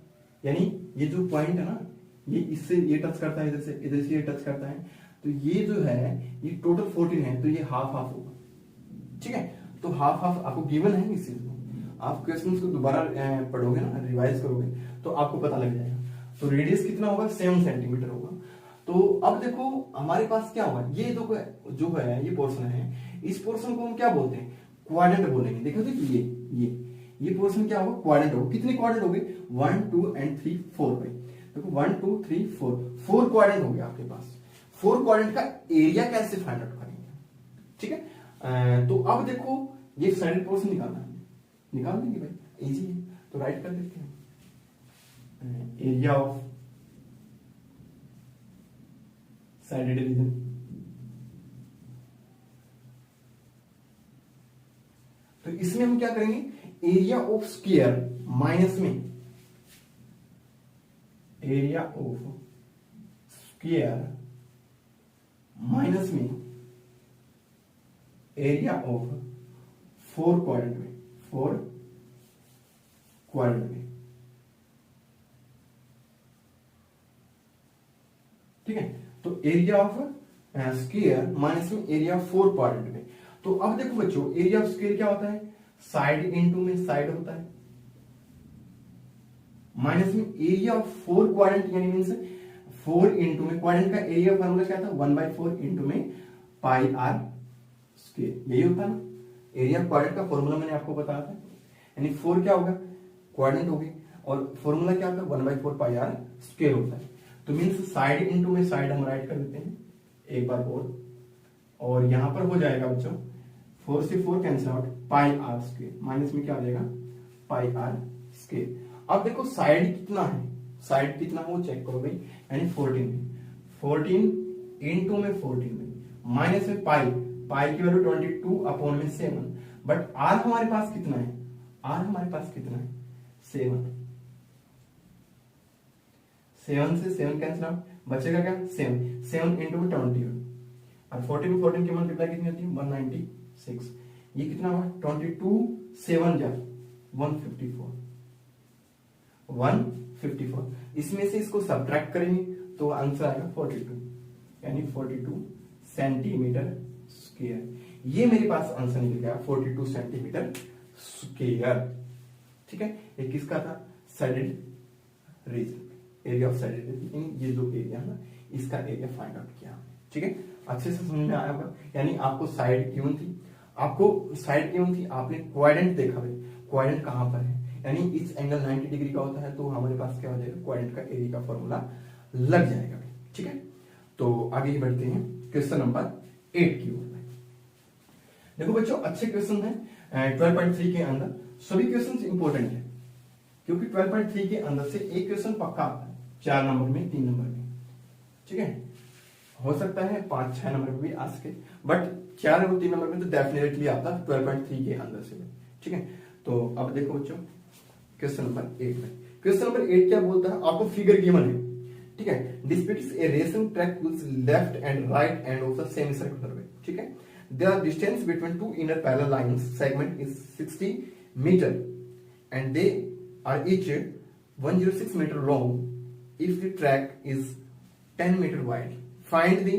यानी ये जो पॉइंट है ना, ये इससे ये टच करता है, इधर से ये टच करता है, तो ये जो है ये टोटल 14 है, तो ये हाफ हाफ होगा, ठीक है। तो हाफ हाफ आपको गिवन है इस चीज को, आप क्वेश्चंस को दोबारा पढ़ोगे ना, रिवाइज करोगे तो आपको पता लग जाएगा। तो रेडियस कितना होगा? 7 सेंटीमीटर होगा। तो अब देखो हमारे पास क्या होगा? ये जो है ये पोर्शन है, इस पोर्शन को हम क्या बोलते हैं? क्वाड्रेंट बोलेंगे। देखो देखिए ये पोर्शन क्या होगा? क्वाड्रेंट होगा। कितने क्वाड्रेंट हो गए? 1 2 एंड 3 4 भाई। देखो 1 2 3 4 क्वाड्रेंट हो गया आपके पास। 4 क्वाड्रेंट का एरिया कैसे फाइंड आउट करेंगे? ठीक है। तो अब देखो ये साइडेड पोर्शन निकालना है, निकाल देंगे भाई, इजी है। तो राइट कर देते हैं एरिया ऑफ साइडेड रीजन। तो इसमें हम क्या करेंगे? एरिया ऑफ स्क्वायर माइनस में एरिया ऑफ स्क्वायर माइनस में एरिया ऑफ 4 क्वाड्रेंट में, 4 क्वाड्रेंट में, ठीक है। तो एरिया ऑफ स्क्वायर माइनस में एरिया ऑफ 4 क्वाड्रेंट में। तो अब देखो बच्चों, एरिया ऑफ स्क्वायर क्या होता है? साइड इनटू में साइड होता है, माइनस में एरिया ऑफ 4 क्वाड्रेंट, यानी मींस 4 इंटू में क्वाड्रेंट का एरिया फॉर्मूला क्या था? 1/4 इंटू में पाई आर स्क्वायर, यही होता है ना एरिया क्वाड्रेंट का फॉर्मूला, मैंने आपको बताया था। यानी 4 क्या होगा? क्वाड्रेंट होगी, और फॉर्मूला क्या होता है? 1/4 पाई आर स्क्वायर होता है। तो मींस साइड इनटू में साइड हम राइट कर देते हैं एक बार और यहां पर हो जाएगा बच्चों 4 से 4 cancel out, pi r square, minus में क्या हो जाएगा, पाई आर स्क्वायर। अब देखो साइड कितना है, साइड कितना है वो चेक करो भाई, यानी 14 में, 14 इंटू में 14 में, माइनस में पाई, पाई की वैल्यू 22 अपॉन में 7, बट आर हमारे पास कितना है, आर हमारे पास कितना है, 7, 7 से 7 कैंसिल आउट, बचेगा क्या, 7 इंटू में 21, और 14 में 14 की मल्टीप्लाई कितनी होती है, 196, ये कितना हुआ, 22 7 जा 154, 154, इसमें से इसको सब्ट्रैक्ट करेंगे तो आंसर आएगा 42, यानी 42 सेंटीमीटर स्क्वायर। ये मेरे पास आंसर निकल गया 42 सेंटीमीटर स्क्वायर। ठीक है, ये किसका था, shaded region, area of shaded region, ये जो एरिया है ना इसका एरिया फाइंड आउट किया हमने। ठीक है, अच्छे से समझ में आया होगा, यानी आपको साइड क्यों थी, आपको साइड क्यों थी, आपने क्वाड्रेंट देखा भाई, क्वाड्रेंट कहां पर है, यानी इस एंगल 90 डिग्री का होता है तो हमारे पास क्या हो जाएगा, क्वाड्रेंट का एरिया का फॉर्मूला लग जाएगा। ठीक है, तो आगे बढ़ते हैं क्वेश्चन नंबर 8 की ओर। देखो बच्चों अच्छे क्वेश्चन है 12.3 के अंदर, सभी क्वेश्चन इंपॉर्टेंट है क्योंकि 12.3 के अंदर से एक क्वेश्चन पक्का आता है, 4 नंबर में, 3 नंबर में। ठीक है, हो सकता है 5-6 नंबर में भी आ सके, बट 4 और 3 नंबर में तो डेफिनेटली आता है 12.3 के अंदर से। ठीक है, तो अब देखो बच्चों क्वेश्चन नंबर 8 में, क्वेश्चन नंबर 8 क्या बोलता है, आपको फिगर गिवन है। ठीक है, disputes a racing track with left and right end of the semi circular way. ठीक है, the distance between two inner parallel lines segment is 60 meter and they are each 106 meter long if the track is 10 meter wide. Find the,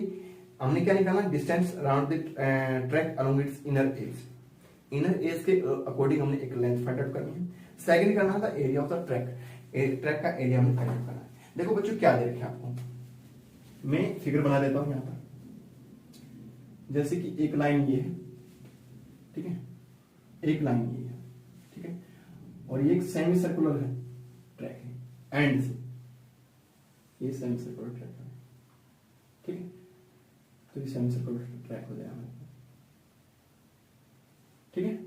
हमने क्या निकालना, distance around the track along it's inner as, inner as के according हमने एक length find out करनी है। Second करना था area of the track, track का एरिया हमने फाइंड आउट करना है। देखो बच्चों क्या दे रखे आपको, मैं फिगर बना देता हूं यहां पर, जैसे कि एक लाइन ये है, ठीक है, एक लाइन ये है, ठीक है, और ये एक सेमी सर्कुलर है ट्रैक है, एंड से ये सेमी सर्कुलर ट्रैक है। ठीक है, तो ये सेमी सर्कुलर ट्रैक हो जाएगा। ठीक है,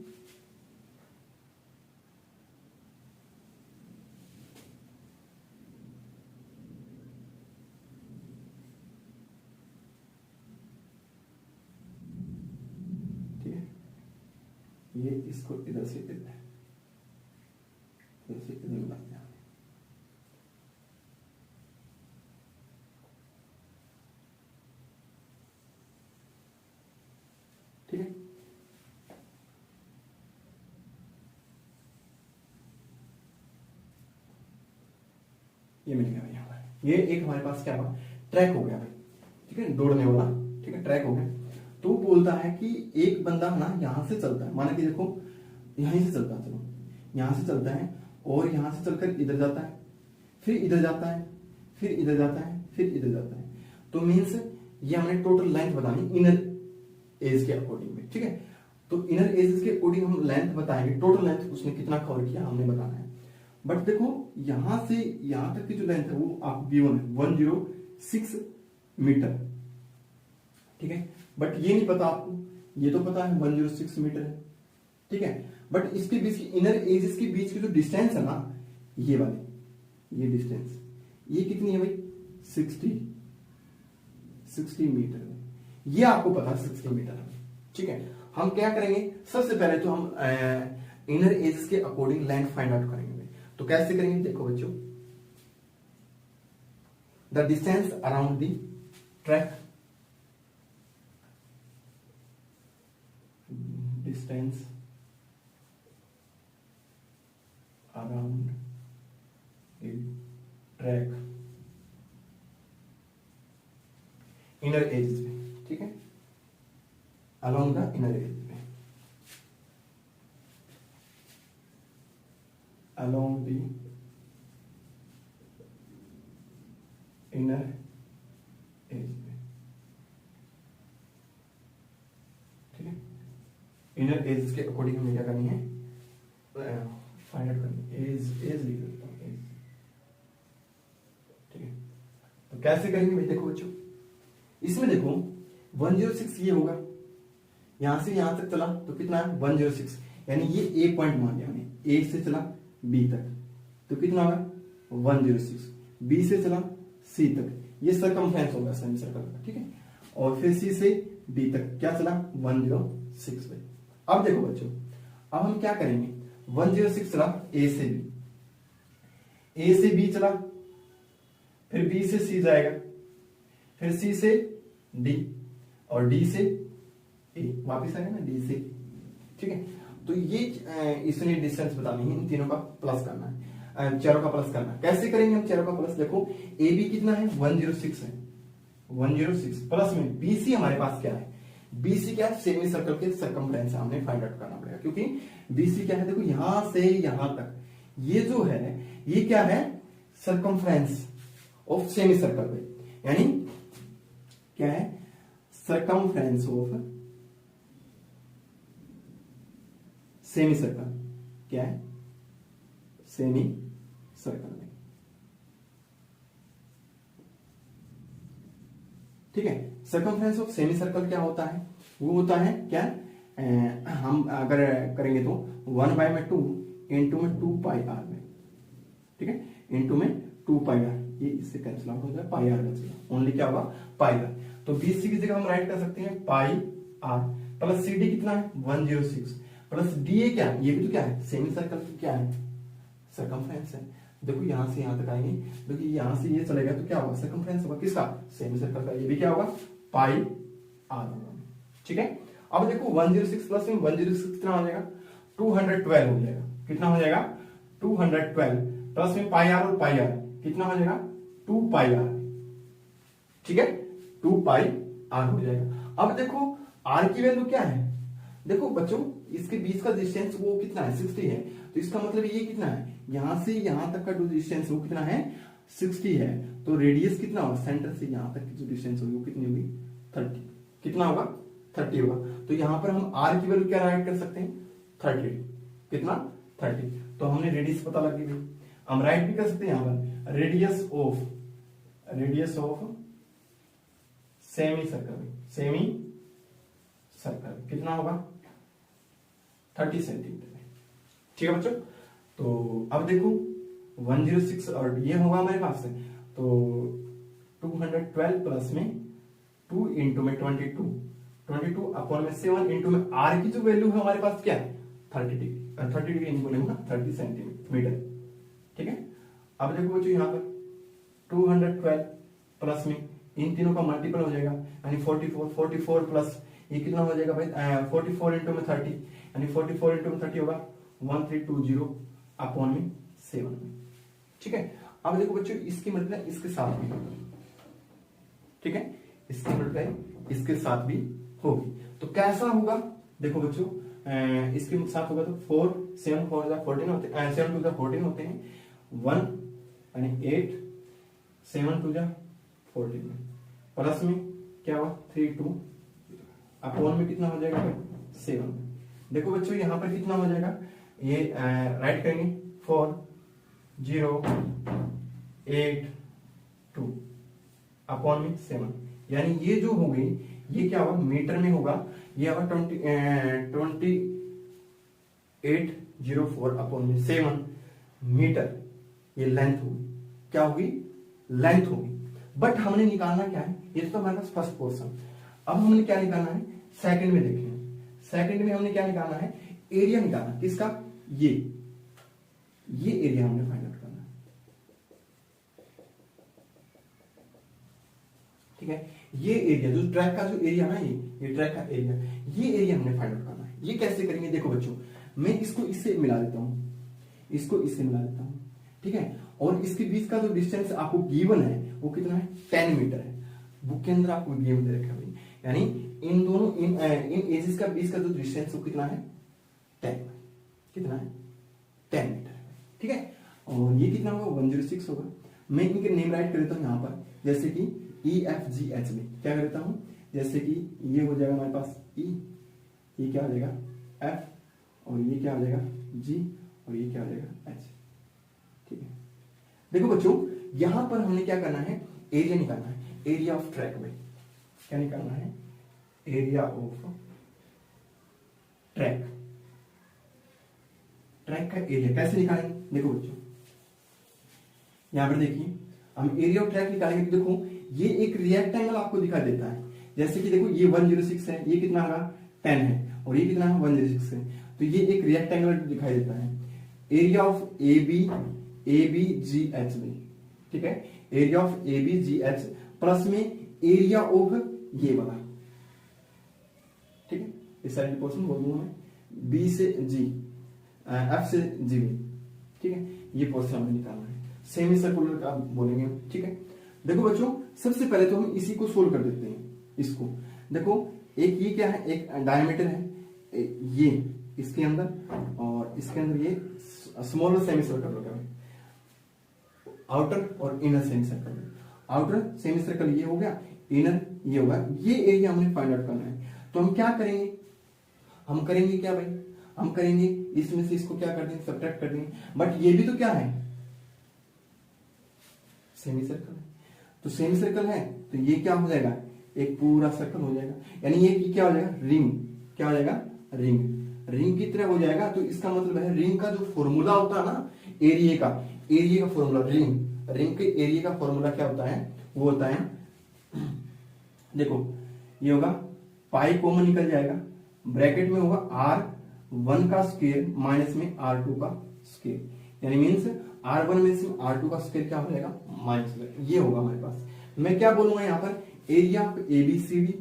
ये इसको इधर से इधर मिलाते हैं। ठीक है, ये मिल गया यहाँ पर, ये एक हमारे पास क्या हुआ, ट्रैक हो गया भाई। ठीक है, दौड़ने वाला, ठीक है, ट्रैक हो गया। तो बोलता है कि एक बंदा ना यहां से चलता है, माना कि देखो यहीं से चलता है, चलो यहां से चलता है और यहां से चलकर इधर जाता है, फिर इधर जाता है, फिर इधर जाता है, फिर इधर जाता है। तो मीन्स ये हमने टोटल लेंथ बतानी इनर एज के अकॉर्डिंग में। ठीक है, तो इनर एज के अकॉर्डिंग हम लेंथ बताएंगे, टोटल लेंथ उसने कितना कवर किया हमने बताना है। बट देखो यहां से यहां तक की जो लेंथ है वो आप गिवन है 106 मीटर। ठीक है, बट ये नहीं पता आपको, ये तो पता है 106 मीटर है। ठीक है, बट इसके बीच की इनर एजेस के बीच की जो डिस्टेंस है ना, ये वाली, ये डिस्टेंस ये कितनी है भाई, 60 मीटर है। ये आपको पता है 60 मीटर है। ठीक है, हम क्या करेंगे, सबसे पहले तो हम इनर एजेस के अकॉर्डिंग लेंथ फाइंड आउट करेंगे। तो कैसे करेंगे, देखो बच्चों, the distance around the track, distance around track inner as में। ठीक है, अलोंग द इनर एज में, अलोंग द इनर एज में। ठीक है, इनर एज के अकॉर्डिंग हमें क्या करनी है, फाइंड आउट करनी है, एज लिख देता हूं, एज। ठीक है, तो कैसे करेंगे भाई, देखो बच्चों, इसमें देखो 106 ये होगा, यहां से यहां तक चला तो कितना है 106, यानी ये ए पॉइंट मान लिया हमने, ए से चला बी तक तो कितना होगा 106, बी से चला सी तक, ये सरकमफ्रेंस होगा सेमी सर्कल का, ठीक है। और फिर सी से डी तक क्या चला 106 भाई। अब देखो बच्चों, अब हम क्या करेंगे, 106 चला ए से बी, ए से बी चला, फिर बी से सी जाएगा, फिर सी से डी, और डी से ए वापिस आएगा ना डी से, ठीक है। तो ये इसने डिस्टेंस बतानी है, इन तीनों का प्लस करना है, चारों का प्लस करना है। कैसे करेंगे हम चारों का प्लस, देखो ए बी कितना है 106 है, 106 प्लस में बीसी हमारे पास क्या है, बीसी क्या है सेमी सर्कल के सरकमफ्रेंस हमने फाइंड आउट करना पड़ेगा, क्योंकि बीसी क्या है देखो यहां से यहां तक ये जो है ये क्या है सरकमफ्रेंस ऑफ सेमी सर्कल में, यानी क्या है सरकमफ्रेंस ऑफ सेमी सर्कल, क्या है सेमी सर्कल में, ठीक है। सरकमफ्रेंस ऑफ सेमी सर्कल क्या होता है, वो होता है क्या, हम अगर करेंगे तो 1/2 इंटू में 2 पाई आर में, ठीक है, इंटू में 2 पाई आर, ये इससे कैंसिल आउट हो जाए, पाई आर बचेगा, ओनली क्या होगा पाई आर। तो बीसी की जगह हम राइट कर सकते हैं पाई आर प्लस सी डी कितना है 106 प्लस डी ए क्या है, ये भी तो क्या है सेमी सर्कल की क्या है सरकमफ्रेंस है। देखो यहां से यहां तक आएंगे, देखो यहां से ये चलेगा तो क्या होगा सरकमफ्रेंस होगा किसका सेमी सर्कल का, ये भी क्या होगा पाई आर होगा, ठीक है। अब देखो 106 प्लस में 106 कितना हो जाएगा 212 हो जाएगा, कितना हो जाएगा 212 प्लस में पाई आर और पाई आर कितना हो जाएगा 2 पाई आर, ठीक है 2 पाई आर हो जाएगा। अब देखो आर की वैल्यू क्या है, देखो बच्चों इसके बीच का डिस्टेंस वो कितना है 60 है, तो इसका मतलब ये कितना है यहां से यहां तक का जो डिस्टेंस वो कितना है 60 है, तो रेडियस कितना होगा सेंटर से यहां तक की जो डिस्टेंस होगी वो कितनी होगी 30, कितना होगा 30 होगा। तो यहां पर हम आर की वैल्यू क्या राइट कर सकते हैं 30, कितना 30, तो हमने रेडियस पता लग गई, हम राइट भी कर सकते हैं यहां पर रेडियस ऑफ सेमी सर्कल कितना होगा 30 सेंटीमीटर, ठीक है बच्चों। तो अब देखो 106 और ये होगा हमारे पास, तो 212 प्लस में 2 इंटू में 22 अपॉन में 7 इंटू में आर की जो वैल्यू है हमारे पास क्या है 30 डिग्री इंटू बोलेंगे 30 सेंटीमीटर, ठीक है। अब देखो बच्चों यहाँ पर 212 प्लस में इन तीनों का मल्टीपल हो जाएगा यानी 44 प्लस ये कितना हो जाएगा भाई 44 इंटू में 30 यानी 44 इंटू में 30 होगा 1320 अपॉन में 7 में, ठीक है। अब देखो बच्चों इसकी मतलब इसके साथ भी होगी, ठीक है, इसकी मतलब इसके साथ भी होगी, तो कैसा होगा देखो बच्चों इसके साथ होगा तो 4 7 4 14 होते हैं 7 2 14 होते हैं 1 यानी 8 7 2 14 में प्लस में क्या हुआ 3 2 अपॉन में कितना हो जाएगा 7। देखो बच्चों यहां पर कितना हो जाएगा ये राइट करेंगे 4 0 8 2 अपॉन में 7, यानी ये जो हो गई ये क्या होगा मीटर में होगा, ये होगा 2804 अपॉन में 7 मीटर, ये लेंथ होगी, क्या होगी लेंथ होगी। बट हमने निकालना क्या है, ये तो हमारे पास फर्स्ट पोर्शन, अब हमने क्या निकालना है सेकंड में देखें, सेकंड में हमने क्या निकालना है एरिया निकालना, किसका ये एरिया हमने फाइंड आउट करना है, ठीक है। ये एरिया जो ट्रैक का जो एरिया ना ये ट्रैक का एरिया, ये एरिया हमने फाइंड आउट करना है। ये कैसे करेंगे देखो बच्चों, मैं इसको इससे मिला देता हूं, इसको इससे मिला देता हूं, ठीक है। और इसके बीच का जो डिस्टेंस आपको गिवन है वो कितना है 10 मीटर है, बुक के अंदर आपको गिवन दे रखा है, यानी इन दोनों इन एजेस का बीच का जो डिस्टेंस वो कितना है 10, कितना है 10 मीटर, ठीक है। और ये कितना होगा 106 होगा। मैं इनके नेम राइट कर देता हूं यहां पर, जैसे कि EFGH में क्या कर देता हूं, जैसे कि ये हो जाएगा हमारे पास E, ये क्या हो जाएगा F और ये क्या हो जाएगा G और ये क्या हो जाएगा H, ठीक है। देखो बच्चों यहां पर हमने क्या करना है एरिया निकालना है, एरिया ऑफ ट्रैक में क्या निकालना है एरिया ऑफ ट्रैक, ट्रैक का एरिया कैसे निकालेंगे? देखो बच्चों, यहां पर देखिए हम एरिया ऑफ ट्रैक निकालेंगे तो देखो ये एक रेक्टेंगल आपको दिखाई देता है। जैसे कि देखो ये 106 है, ये कितना होगा 10 है, और ये कितना है 106 है, तो ये एक रेक्टेंगल दिखाई देता है। Area of A B G H में, ठीक है, area of A B G H plus में एरिया ऑफ ये वाला, ठीक है, इस साइड पोर्शन बोल दूंगा मैं, बी से जी, एफ से जी बी, ठीक है, ये पोर्शन हमें निकालना है। सेमी सर्कुलर का बोलेंगे, ठीक है। देखो बच्चों, सबसे पहले तो हम इसी को सोल्व कर देते हैं। इसको देखो, एक ये क्या है, एक डायमीटर है ये इसके अंदर, और इसके अंदर ये स्मॉलर सेमी सर्कल होगा, आउटर और inner semi circle. Outer semi circle ये हो गया, इनर ये होगा, ये एरिया हमने फाइंड आउट करना है। तो हम क्या करेंगे, हम करेंगे क्या भाई, हम करेंगे इसमें से इसको क्या कर देंगे, सब्ट्रैक्ट कर देंगे। बट ये भी तो क्या है, सेमी सर्कल है, तो सेमी सर्कल है तो ये क्या हो जाएगा, एक पूरा सर्कल हो जाएगा, यानी ये क्या हो जाएगा, रिंग, क्या हो जाएगा, रिंग, रिंग की तरह हो जाएगा। तो इसका मतलब है रिंग का जो फॉर्मूला होता है ना, एरिया का फॉर्मूला, रिंग के एरिया का फॉर्मूला क्या होता है, वो होता है, देखो ये होगा पाई कॉमन निकल जाएगा, ब्रैकेट में होगा R1 का स्क्वायर माइनस में R2 का स्क्वायर, यानी मीन्स R1 में से R2 का स्क्वायर क्या हो जाएगा, माइनस, ये होगा हमारे पास। मैं क्या बोलूंगा यहाँ पर, एरिया ऑफ ABCD,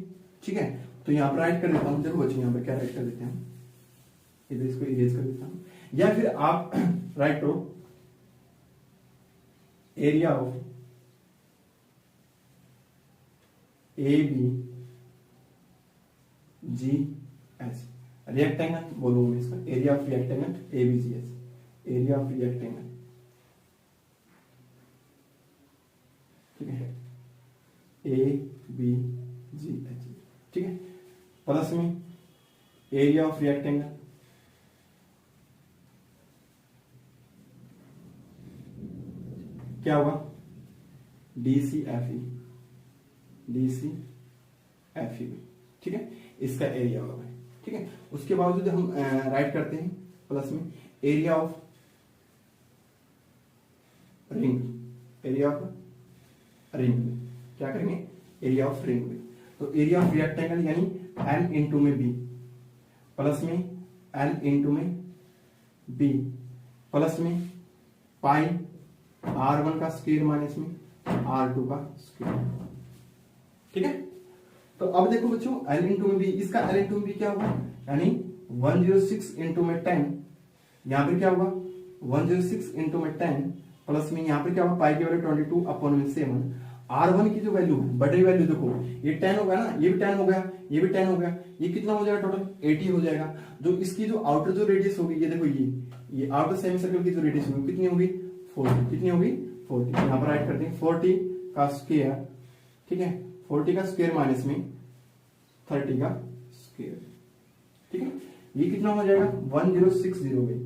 ठीक है। तो यहाँ पर राइट कर देता हूँ, देखो बच्चों यहाँ पर क्या राइट कर देते हैं, इधर इसको इरेज कर देता हूँ, या फिर आप राइट करो एरिया ऑफ ABGS, रेक्टेंगल बोलूंगा मैं इसका, area of rectangle ABGS, area of rectangle, ठीक है, ABGH, ठीक है, प्लस में एरिया ऑफ रेक्टेंगल क्या होगा, DCFE, ठीक है, इसका एरिया होगा, ठीक है। उसके बावजूद हम राइट करते हैं प्लस में area of ring, area of ring में क्या करेंगे, एरिया ऑफ रिंग में, तो एरिया ऑफ रेक्टेंगल यानी L इंटू में B प्लस में L इंटू में B प्लस में पाई R1 का स्क्वायर माइनस में R2 का स्क्वायर, ठीक है। तो अब देखो बच्चों L इंटू में B, इसका L इंटू में B क्या होगा, यानी 106 इंटू में 10, यहां पर क्या होगा 106 इंटू में 10 प्लस में यहां पर क्या होगा, पाई की वैल्यू 22 अपॉन में 7, R1 की जो वैल्यू है, बड़ी वैल्यू देखो ये 10 होगा ना, ये भी 10 हो गया, ये भी 10 हो गया, ये कितना हो जाएगा टोटल 80 हो जाएगा। जो इसकी जो आउटर जो रेडियस होगी, ये देखो ये आउटर सेमी सर्कल की जो रेडियस होगी कितनी होगी 40, कितनी होगी 40, यहाँ पर राइट करते हैं 40 का स्क्वायर, ठीक है, 40 का स्क्वायर माइनस में 30 का स्क्वायर, ठीक है, ये कितना हो जाएगा 1060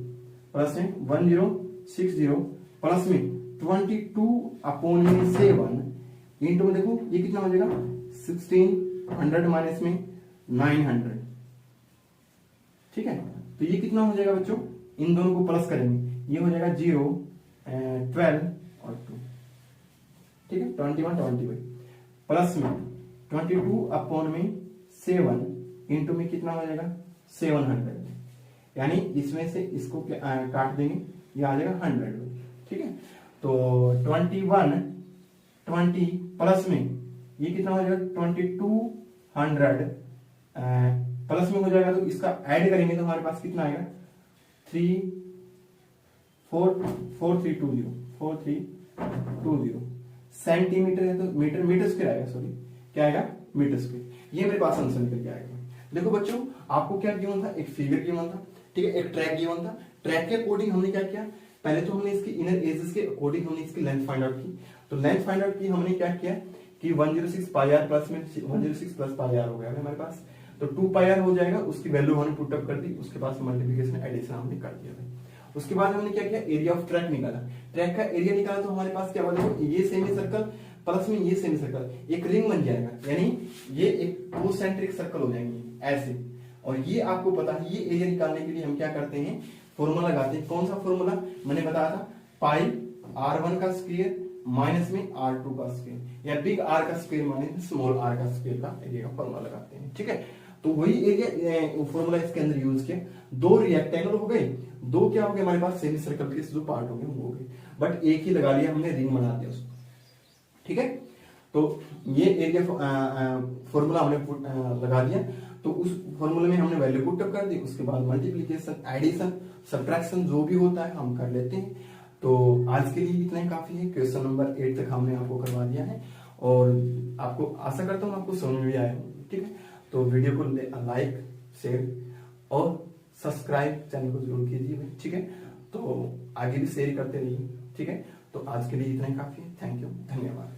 प्लस में 1060 प्लस में 22 अपॉन में 7 इंटू में देखो ये कितना हो जाएगा 1600 माइनस में 900, ठीक है। तो ये कितना हो जाएगा बच्चों, इन दोनों को प्लस करेंगे, ये हो जाएगा 0 12 और 2, ठीक है, 21 20 प्लस में 22 अपॉन में 7 इंटू में कितना हो जाएगा 700, यानी इसमें से इसको काट देंगे, ये आ जाएगा 100, ठीक है। तो 21 20 प्लस में ये कितना हो जाएगा 2200 प्लस में हो जाएगा, तो इसका ऐड करेंगे तो हमारे पास कितना आएगा 4320 सेंटीमीटर है, तो मीटर स्क्वायर आएगा, सॉरी क्या आएगा मीटर स्क्वायर। ये मेरे पास आंसर निकल के आएगा। देखो बच्चों, आपको क्या गिवन था, एक फिगर गिवन था, ठीक है, एक ट्रैक गिवन था। ट्रैक के अकॉर्डिंग हमने क्या किया, पहले तो हमने इसकी इनर एजेस के अकॉर्डिंग हमने इसकी लेंथ फाइंड आउट की। तो लेंथ फाइंड आउट की हमने क्या किया कि 106 पाई आर प्लस में 106 प्लस पाई आर हो गया हमारे पास, तो 2 पाई आर हो जाएगा, उसकी वैल्यू हमने पुट अप कर दी, उसके बाद मल्टीप्लिकेशन एडिशन हमने कर दिया। उसके बाद हमने क्या किया, एरिया ऑफ ट्रैक निकाला, ट्रैक का एरिया निकाला, तो हमारे पास क्या हुआ, देखो ये सेमी सर्कल प्लस में ये सेमी सर्कल एक रिंग बन जाएगा, यानी ये एक कंसेंट्रिक सर्कल हो जाएंगे ऐसे, और ये आपको पता है, ये एरिया निकालने के लिए हम क्या करते हैं, फॉर्मूला लगाते हैं। कौन सा फॉर्मूला मैंने बताया था, पाई R1 का स्क्वायर माइनस में R2 का स्क्वायर, या बिग R का स्क्वायर माइनस स्मॉल R का स्क्वायर का एरिया का फॉर्मूला लगाते हैं। ठीक है, तो वही एरिया फॉर्मूला इसके अंदर यूज किया। दो रेक्टेंगल हो गए, दो क्या हो गए हमारे पास सेमी सर्कल के जो पार्ट हो गए वो हो गए, बट एक ही लगा लिया हमने, रिंग बना दिया उसको। ठीक है, तो ये एरिया फॉर्मूला हमने लगा दिया। तो उस फॉर्मूले में हमने वैल्यू पुट अप कर दी, उसके बाद मल्टीप्लिकेशन, एडिशन, सब्ट्रैक्शन जो भी होता है हम कर लेते हैं। तो आज के लिए इतना ही काफी है। क्वेश्चन नंबर 8 तक हमने आपको करवा दिया है और आपको आशा करता हूँ आपको समझ में आया। ठीक है, तो वीडियो को लाइक, शेयर और सब्सक्राइब चैनल को जरूर कीजिए। ठीक है, तो आगे भी शेयर करते रहिए। ठीक है, तो आज के लिए इतना ही काफी है। थैंक यू, धन्यवाद।